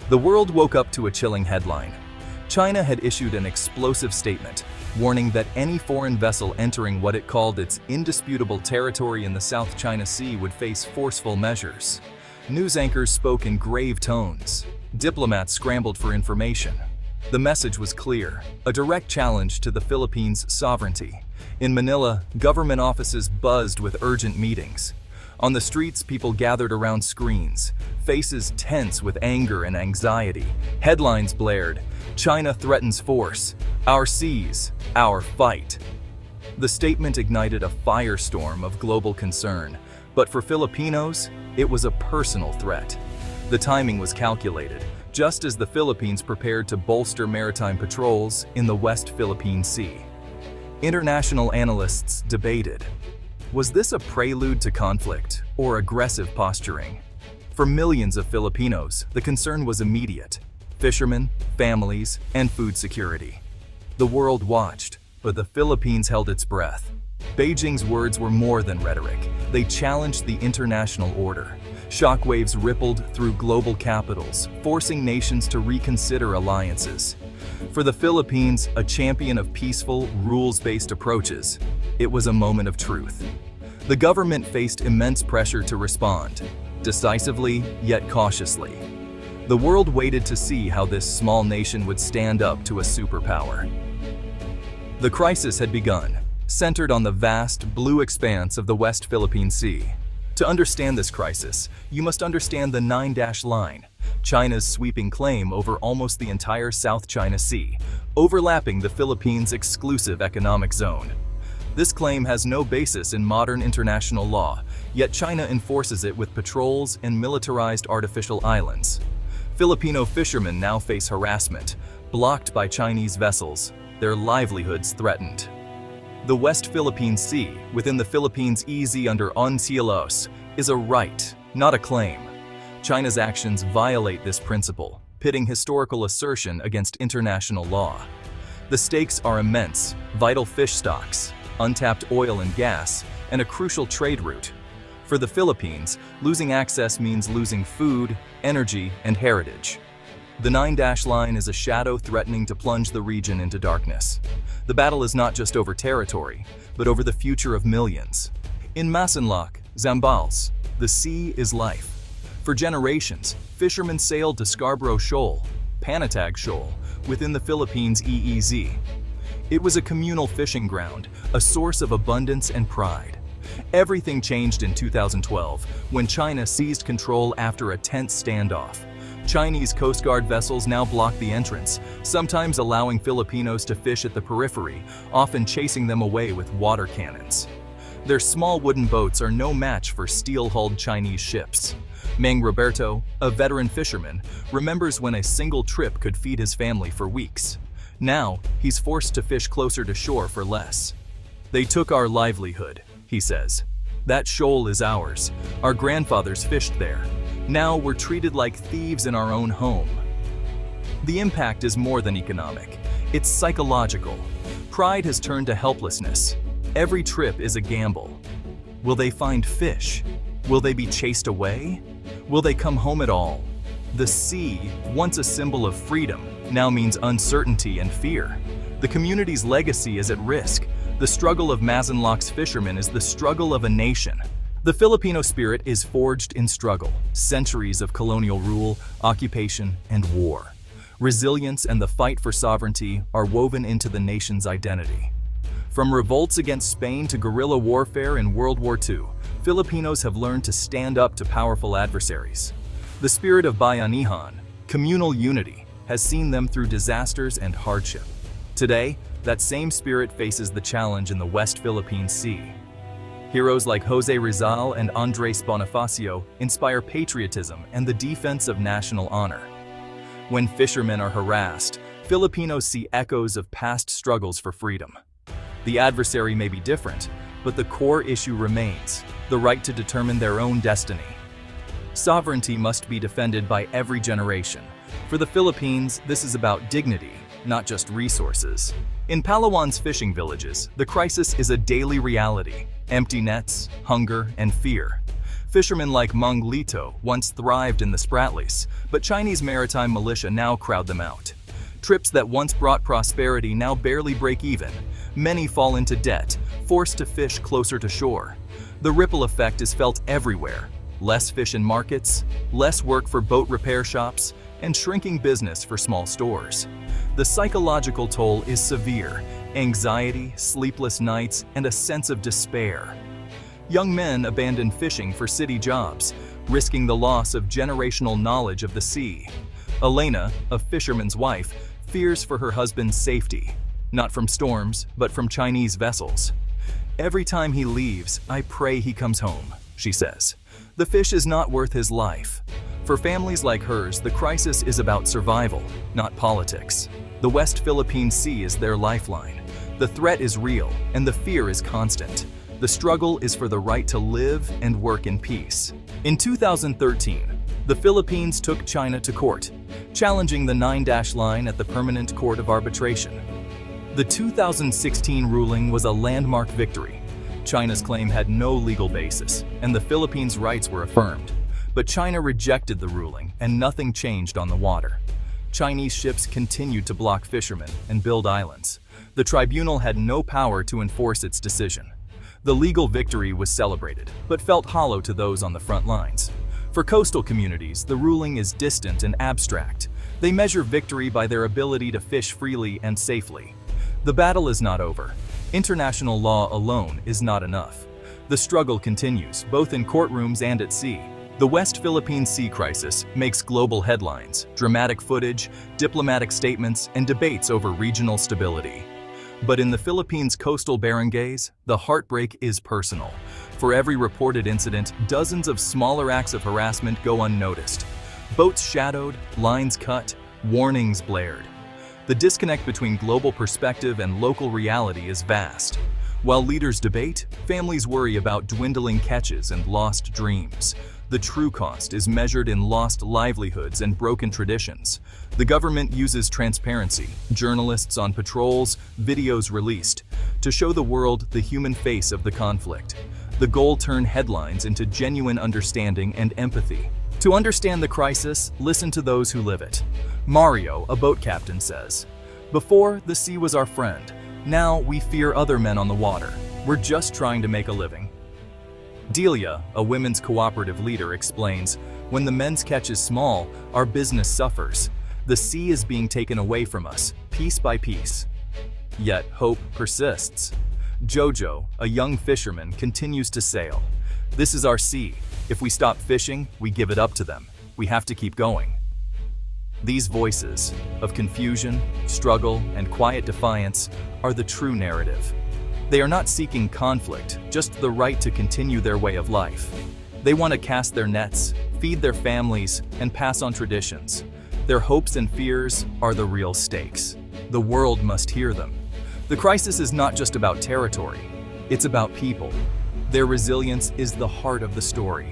The world woke up to a chilling headline. China had issued an explosive statement, warning that any foreign vessel entering what it called its indisputable territory in the South China Sea would face forceful measures. News anchors spoke in grave tones. Diplomats scrambled for information. The message was clear, a direct challenge to the Philippines' sovereignty. In Manila, government offices buzzed with urgent meetings. On the streets, people gathered around screens, faces tense with anger and anxiety. Headlines blared, "China threatens force. Our seas, our fight." The statement ignited a firestorm of global concern, but for Filipinos, it was a personal threat. The timing was calculated, just as the Philippines prepared to bolster maritime patrols in the West Philippine Sea. International analysts debated. Was this a prelude to conflict or aggressive posturing? For millions of Filipinos, the concern was immediate: fishermen, families, and food security. The world watched, but the Philippines held its breath. Beijing's words were more than rhetoric. They challenged the international order. Shockwaves rippled through global capitals, forcing nations to reconsider alliances. For the Philippines, a champion of peaceful, rules-based approaches, it was a moment of truth. The government faced immense pressure to respond, decisively yet cautiously. The world waited to see how this small nation would stand up to a superpower. The crisis had begun, centered on the vast, blue expanse of the West Philippine Sea. To understand this crisis, you must understand the 9-dash line, China's sweeping claim over almost the entire South China Sea, overlapping the Philippines' exclusive economic zone. This claim has no basis in modern international law, yet China enforces it with patrols and militarized artificial islands. Filipino fishermen now face harassment, blocked by Chinese vessels, their livelihoods threatened. The West Philippine Sea, within the Philippines' easy under Un Cielos, is a right, not a claim. China's actions violate this principle, pitting historical assertion against international law. The stakes are immense: vital fish stocks, untapped oil and gas, and a crucial trade route. For the Philippines, losing access means losing food, energy, and heritage. The 9-dash line is a shadow threatening to plunge the region into darkness. The battle is not just over territory, but over the future of millions. In Masinloc, Zambales, the sea is life. For generations, fishermen sailed to Scarborough Shoal, Panatag Shoal, within the Philippines' EEZ. It was a communal fishing ground, a source of abundance and pride. Everything changed in 2012, when China seized control after a tense standoff. Chinese Coast Guard vessels now block the entrance, sometimes allowing Filipinos to fish at the periphery, often chasing them away with water cannons. Their small wooden boats are no match for steel-hulled Chinese ships. Mang Roberto, a veteran fisherman, remembers when a single trip could feed his family for weeks. Now, he's forced to fish closer to shore for less. "They took our livelihood," he says. "That shoal is ours. Our grandfathers fished there. Now we're treated like thieves in our own home." The impact is more than economic. It's psychological. Pride has turned to helplessness. Every trip is a gamble. Will they find fish? Will they be chased away? Will they come home at all? The sea, once a symbol of freedom, now means uncertainty and fear. The community's legacy is at risk. The struggle of Masinloc's fishermen is the struggle of a nation. The Filipino spirit is forged in struggle, centuries of colonial rule, occupation, and war. Resilience and the fight for sovereignty are woven into the nation's identity. From revolts against Spain to guerrilla warfare in World War II, Filipinos have learned to stand up to powerful adversaries. The spirit of bayanihan, communal unity, has seen them through disasters and hardship. Today, that same spirit faces the challenge in the West Philippine Sea. Heroes like Jose Rizal and Andres Bonifacio inspire patriotism and the defense of national honor. When fishermen are harassed, Filipinos see echoes of past struggles for freedom. The adversary may be different, but the core issue remains: the right to determine their own destiny. Sovereignty must be defended by every generation. For the Philippines, this is about dignity, not just resources. In Palawan's fishing villages, the crisis is a daily reality: empty nets, hunger, and fear. Fishermen like Meng Lito once thrived in the Spratlys, but Chinese maritime militia now crowd them out. Trips that once brought prosperity now barely break even. Many fall into debt, forced to fish closer to shore. The ripple effect is felt everywhere. Less fish in markets, less work for boat repair shops, and shrinking business for small stores. The psychological toll is severe: anxiety, sleepless nights, and a sense of despair. Young men abandon fishing for city jobs, risking the loss of generational knowledge of the sea. Elena, a fisherman's wife, fears for her husband's safety, not from storms, but from Chinese vessels. "Every time he leaves, I pray he comes home," she says. The fish is not worth his life. For families like hers, the crisis is about survival, not politics. The West Philippine Sea is their lifeline. The threat is real, and the fear is constant. The struggle is for the right to live and work in peace. In 2013, the Philippines took China to court, challenging the 9-dash line at the Permanent Court of Arbitration. The 2016 ruling was a landmark victory. China's claim had no legal basis, and the Philippines' rights were affirmed. But China rejected the ruling, and nothing changed on the water. Chinese ships continued to block fishermen and build islands. The tribunal had no power to enforce its decision. The legal victory was celebrated, but felt hollow to those on the front lines. For coastal communities, the ruling is distant and abstract. They measure victory by their ability to fish freely and safely. The battle is not over. International law alone is not enough. The struggle continues, both in courtrooms and at sea. The West Philippine Sea crisis makes global headlines, dramatic footage, diplomatic statements, and debates over regional stability. But in the Philippines' coastal barangays, the heartbreak is personal. For every reported incident, dozens of smaller acts of harassment go unnoticed. Boats shadowed, lines cut, warnings blared. The disconnect between global perspective and local reality is vast. While leaders debate, families worry about dwindling catches and lost dreams. The true cost is measured in lost livelihoods and broken traditions. The government uses transparency, journalists on patrols, videos released, to show the world the human face of the conflict. The goal: turn headlines into genuine understanding and empathy. To understand the crisis, listen to those who live it. Mario, a boat captain, says, "Before, the sea was our friend. Now we fear other men on the water. We're just trying to make a living." Delia, a women's cooperative leader, explains, "When the men's catch is small, our business suffers. The sea is being taken away from us, piece by piece." Yet hope persists. Jojo, a young fisherman, continues to sail. "This is our sea. If we stop fishing, we give it up to them. We have to keep going." These voices of confusion, struggle, and quiet defiance are the true narrative. They are not seeking conflict, just the right to continue their way of life. They want to cast their nets, feed their families, and pass on traditions. Their hopes and fears are the real stakes. The world must hear them. The crisis is not just about territory, it's about people. Their resilience is the heart of the story.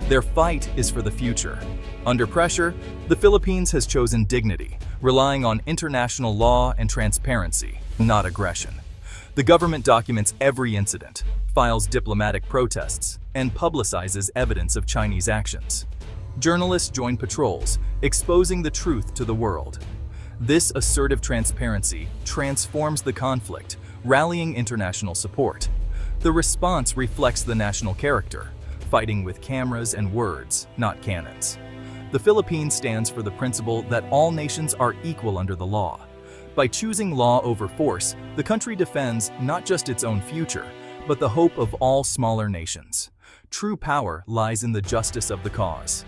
Their fight is for the future. Under pressure, the Philippines has chosen dignity, relying on international law and transparency, not aggression. The government documents every incident, files diplomatic protests, and publicizes evidence of Chinese actions. Journalists join patrols, exposing the truth to the world. This assertive transparency transforms the conflict, rallying international support. The response reflects the national character, fighting with cameras and words, not cannons. The Philippines stands for the principle that all nations are equal under the law. By choosing law over force, the country defends not just its own future, but the hope of all smaller nations. True power lies in the justice of the cause.